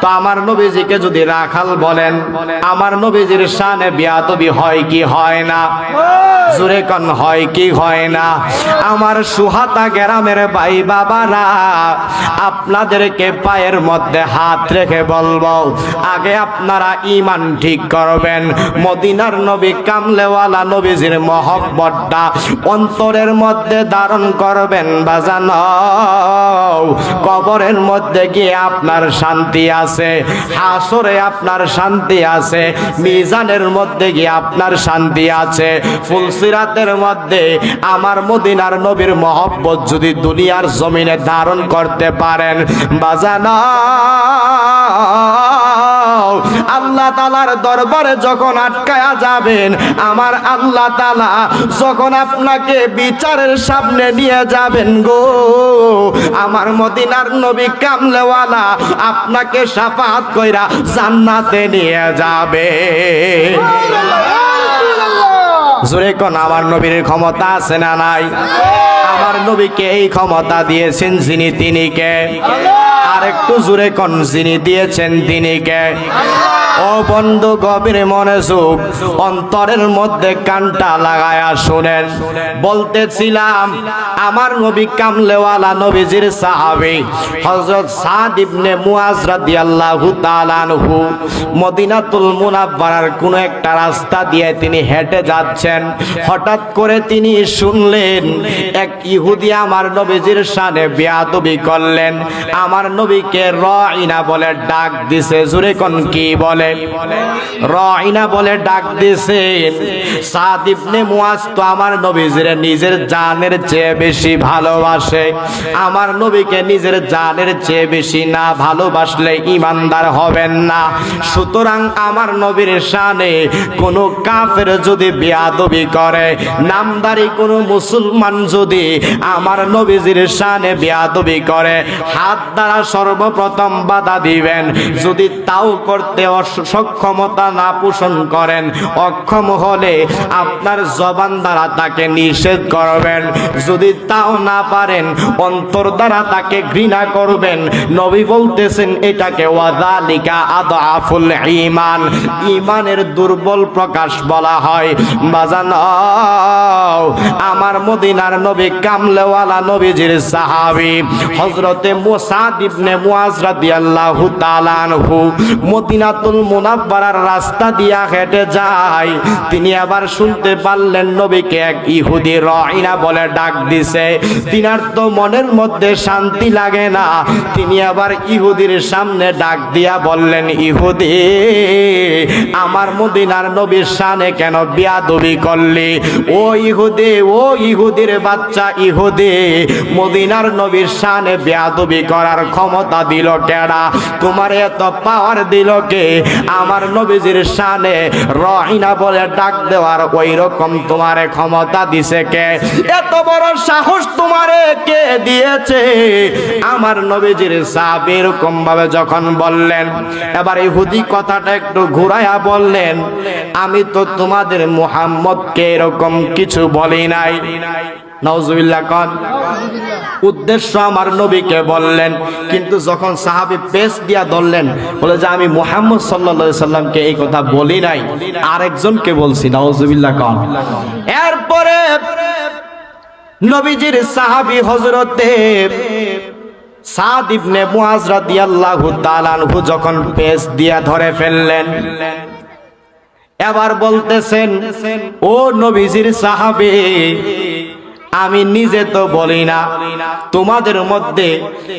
তো আমার নবীজিকে যদি রাখাল বলেন, আমার নবীজির শানে বেয়াদবি হয় কি হয় না? জোরে কোন হয় কি হয় না? আমার সুহাতা গ্রামের ভাই বাবারা, আপনাদেরকে পায়ের মধ্যে হাত রেখে বলবো, আগে আপনারা ঈমান ঠিক করবেন। মদিনার নবী কামলেওয়ালা নবীজির মহব্বতটা অন্তরের মধ্যে ধারণ করবেন বাজান। কবরের মধ্যে গিয়ে আপনার শান্তি আছে, হাসরে আপনার শান্তি আছে, মিজানের মধ্যে গিয়ে আপনার শান্তি আছে, ফুলসিরাতের মধ্যে আমার মদিনার নবীর মহব্বত যদি দুনিয়ার জমিনে ধারণ করতে পারেন বাজানা, আল্লাহ তাআলার দরবারে যখন আটকায়া যাবেন, আমার আল্লাহ তাআলা যখন আপনাকে বিচারের সামনে নিয়ে যাবেন গো, আমার মদিনার নবী কামলেওয়ালা আপনাকে শাফাআত কইরা জান্নাতে নিয়ে যাবে। জোরে কোন আমার নবীর ক্ষমতা আছে না নাই? আমার নবীকে এই ক্ষমতা দিয়েছেন যিনি, তিনি কে? আর একটু জোরে কোন, যিনি দিয়েছেন তিনি কে? ও বন্ধু, গভীর মনোযোগ, অন্তরের মধ্যে কানটা লাগায়া শুনেন। বলতেছিলাম আমার নবী কামলেওয়ালা নবীজির সাহাবী হযরত সাদ ইবনে মুআজ রাদিয়াল্লাহু তাআলা আনহু মদিনাতুল মুনাওয়ারার কোন একটা রাস্তা দিয়ে তিনি হেঁটে যাচ্ছেন। হঠাৎ করে তিনি শুনলেন এক ইহুদি আমার নবীজির শানে বেয়াদবি করলেন, আমার নবীকে রাইনা বলে ডাক দিছে। জোরে কোন কি বলে? রাইনা বলে ডাক দিছেন। সাদ ইবনে মুআজ তো আমার নবীজির নিজের জানের চেয়ে বেশি ভালোবাসে। আমার নবীকে নিজের জানের চেয়ে বেশি না ভালোবাসলে ঈমানদার হবেন না। সুতরাং আমার নবীর শানে কোনো কাফের যদি বেয়াদবি করে, নামদারি কোনো মুসলমান যদি আমার নবীজির শানে বেয়াদবি করে, হাত দ্বারা সর্বপ্রথম বাধা দিবেন। যদি তাও করতে সক্ষমতা না পোষণ করেন, অক্ষম হলে আপনার জবান দ্বারা তাকে নিষেধ করবেন। যদি তাও না পারেন, অন্তর দ্বারা তাকে ঘৃণা করবেন। নবী বলতেছেন এটাকে ওয়াযালিকা আদআফুল ঈমান, ঈমানের দুর্বল প্রকাশ বলা হয়। বাজান, আমার মদিনার নবী কামলেওয়ালা নবীজির সাহাবী হযরতে সাদ ইবনে মুআজ রাদিয়াল্লাহু তাআলা আনহু মদিনাতুল মুনাওয়ারার রাস্তা দিয়া হেঁটে যায়। তিনি আবার শুনতে পারলেন নবীকে এক ইহুদি রাইনা বলে ডাক দিছে। তিনার তো মনের মধ্যে শান্তি লাগে না। তিনি আবার ইহুদির সামনে ডাক দিয়া বললেন, ইহুদি, আমার মদিনার নবীর শানে কেন বেয়াদবি করলি? ও ইহুদি, ও ইহুদির বাচ্চা ইহুদি, মদিনার নবীর শানে বেয়াদবি করার ক্ষমতা দিল কেডা? তোমার এত পাওয়ার দিল কে? আমার নবীজির শানে রাইনা বলে ডাক দেওয়ার ওই রকম তোমারে ক্ষমতা দিছে কে? এত বড় সাহস তোমারে কে দিয়েছে? আমার নবীজির সাহাবী এরকম ভাবে যখন বললেন, এবার ইহুদি কথাটা একটু ঘুরাইয়া বললেন, আমি তো তোমাদের মুহাম্মদকে এরকম কিছু বলি নাই। নাউজুবিল্লাহ কোন উদ্দেশ্য আমার নবীকে বললেন, কিন্তু যখন সাহাবী পেশ দিয়া ধরলেন, বলে যে আমি মুহাম্মদ সাল্লাল্লাহু আলাইহি সাল্লামকে এই কথা বলি নাই, আরেকজনকে বলছি। নাউজুবিল্লাহ কোন। এরপরে নবীজির সাহাবী হযরতে সাদ ইবনে মুআজ রাদিয়াল্লাহু তাআলা আনহু যখন পেশ দিয়া ধরে ফেললেন, এবার বলতেছেন, ও নবীজির সাহাবী, আমি নিজে তো বলি না, তোমাদের মধ্যে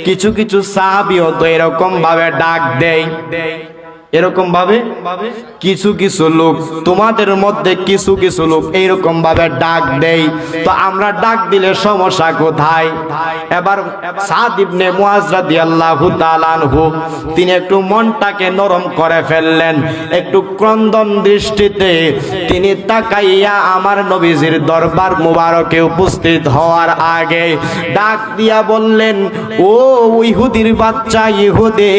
কিছু কিছু সাহাবীও তো এরকম ভাবে ডাক দেয়। এরকম ভাবে কিছু কিছু লোক, তোমাদের মধ্যে কিছু কিছু লোক এইরকম ভাবে ডাক দেয়। তো আমরা ডাক দিলে সমস্যা কোথায়? এবার সাদ ইবনে মুআজ রাদিয়াল্লাহু তাআলা আনহু তিনি একটু মনটাকে নরম করে ফেললেন। একটু ক্রন্দন দৃষ্টিতে তিনি তাকাইয়া আমার নবীজির দরবার মুবারকে উপস্থিত হওয়ার আগে ডাক দিয়া বললেন, ও ইহুদির বাচ্চা ইহুদি,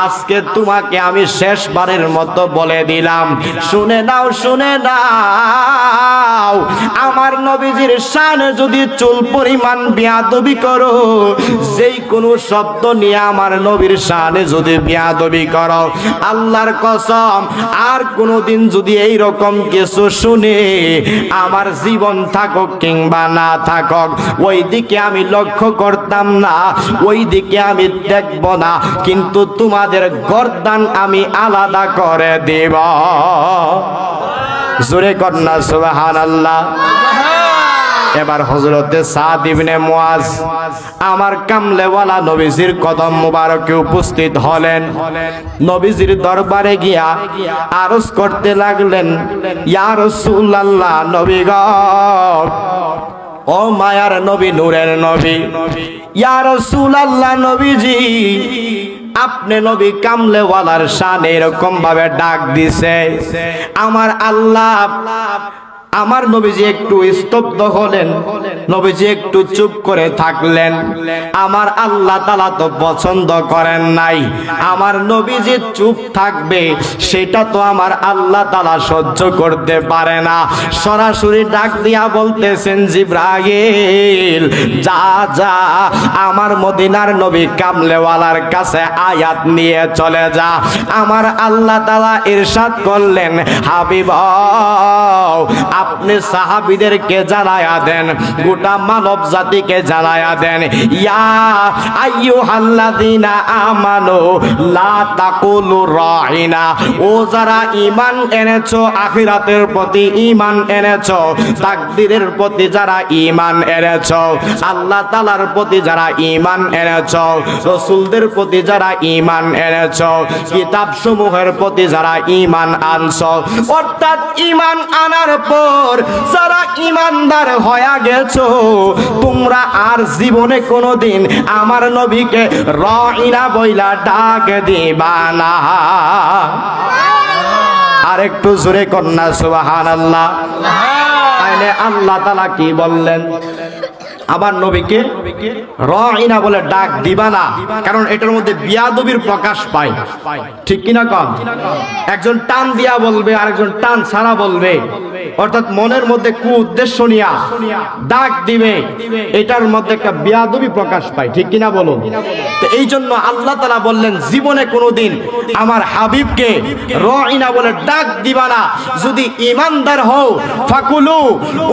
আজকে তোমাকে আমি আমি শেষবারের মতো বলে দিলাম, শুনে নাও, শুনে নাও। আমার নবীজির শানে যদি চুল পরিমাণ বেয়াদবি করো, যেই কোনো শব্দ নিয়ে আমার নবীর শানে যদি বেয়াদবি করো, আল্লাহর কসম আর কোনোদিন যদি এই রকম কিছু শুনে, আমার জীবন থাকুক কিংবা না থাকুক, ওই দিকে আমি লক্ষ্য করতাম না, ওই দিকে আমি দেখব না, কিন্তু তোমাদের গর্দান আমি আলাদা করে দেব। জোরে কন্যা সুবহানাল্লাহ। এবার হযরতে সাদ ইবনে মুআজ আমার কামলেওয়ালা নবীজির কদম মুবারকে উপস্থিত হলেন। নবীজির দরবারে গিয়া আরজ করতে লাগলেন, ইয়া রাসূলুল্লাহ, নবী গো, ও মায়ার নবী, নূরের নবী, ইয়া রাসূলুল্লাহ, নবীজি আপনি নবী কামলেওয়ালার শানে এরকম ভাবে ডাক দিছে, আমার আল্লাহ, আমার নবীজি একটু স্তব্ধ হলেন, নবীজি একটু চুপ করে থাকলেন। আমার আল্লাহ তাআলা তো পছন্দ করেন নাই আমার নবীজি চুপ থাকবে, সেটা তো আমার আল্লাহ তাআলা সহ্য করতে পারে না। সরাসরি ডাক দিয়া বলতেছেন, জিবরাইল যা যা, আমার মদিনার নবী কামলেওয়ালার কাছে আয়াত নিয়ে চলে যা। আমার আল্লাহ তাআলা ইরশাদ করলেন, হাবিব আপনি সাহাবীদেরকে জানায়া দেন, গোটা মানব জাতিকে জানায়া দেন, ইয়া আইয়ুহাল্লাযীনা আমানু লা তাকুলু রাইনা, ও যারা ঈমান এনেছো, আখিরাতের প্রতি ঈমান এনেছো, তাকদীরের প্রতি যারা ঈমান এনেছো, আল্লাহ তাআলার প্রতি যারা ঈমান এনেছো, রাসূলদের প্রতি যারা ঈমান এনেছো, কিতাব সমূহের প্রতি যারা ঈমান আনছো, অর্থাৎ ঈমান আনার পর যারা ঈমানদার হয়ে গেছো, তোমরা আর জীবনে কোনোদিন আমার নবীকে রাইনা বইলা ডাক দিবা না। আর একটু জোরে কন্যা সুবহানাল্লাহ। তাইলে আল্লাহ তাআলা কি বললেন? আমার নবীকে রাইনা বলে ডাক দিবা না, কারণ এটার মধ্যে বিয়াদবির প্রকাশ পায়, ঠিক কিনা কম? একজন টান দিয়া বলবে, আরেকজন টান ছাড়া বলবে, অর্থাৎ মনের মধ্যে কু উদ্দেশ্য নিয়া ডাক দিবে, এটার মধ্যে একটা বিয়াদবি প্রকাশ পায়, ঠিক কিনা বলুন? তো এই জন্য আল্লাহ তাআলা বললেন, জীবনে কোনোদিন আমার হাবিবকে রাইনা বলে ডাক দিবা না। যদি ঈমানদার হও, ফাকুলু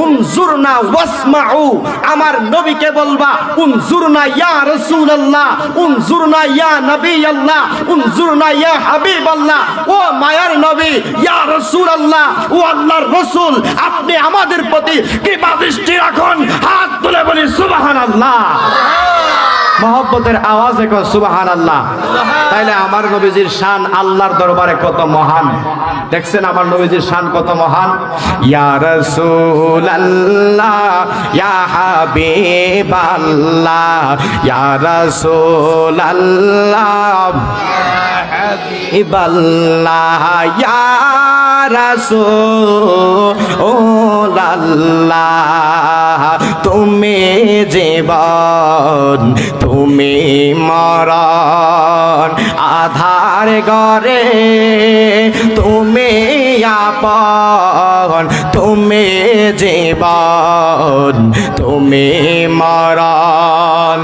উনজুরনা ওয়াসমাউ, আমার নবীকে বলবা, উনজুরনা ইয়া রাসূলুল্লাহ, উনজুরনা ইয়া নবী আল্লাহ, উনজুরনা ইয়া হাবিব আল্লাহ, ও মায়ার নবী, ইয়া রাসূলুল্লাহ, ও আল্লাহর রাসূল, আপনি আমাদের প্রতি কৃপা দৃষ্টি রাখুন। হাত তুলে বলি সুবহানাল্লাহ। মহব্বতের আওয়াজে কো সুবহানাল্লাহ। তাইলে আমার নবীজির শান আল্লাহর দরবারে কত মহান, দেখছেন আমার নবীজির শান কত মহান। ইয়া রাসূলুল্লাহ, ইয়া হাবিবাল্লাহ, ইয়া রাসূলুল্লাহ, হাবিবাল্লাহ, ইয়া রাসূলুল্লাহ, তুমি জীবন, তুমি মরণ, আধার ঘরে তুমি আপন, তুমি জীবন, তুমি মরণ।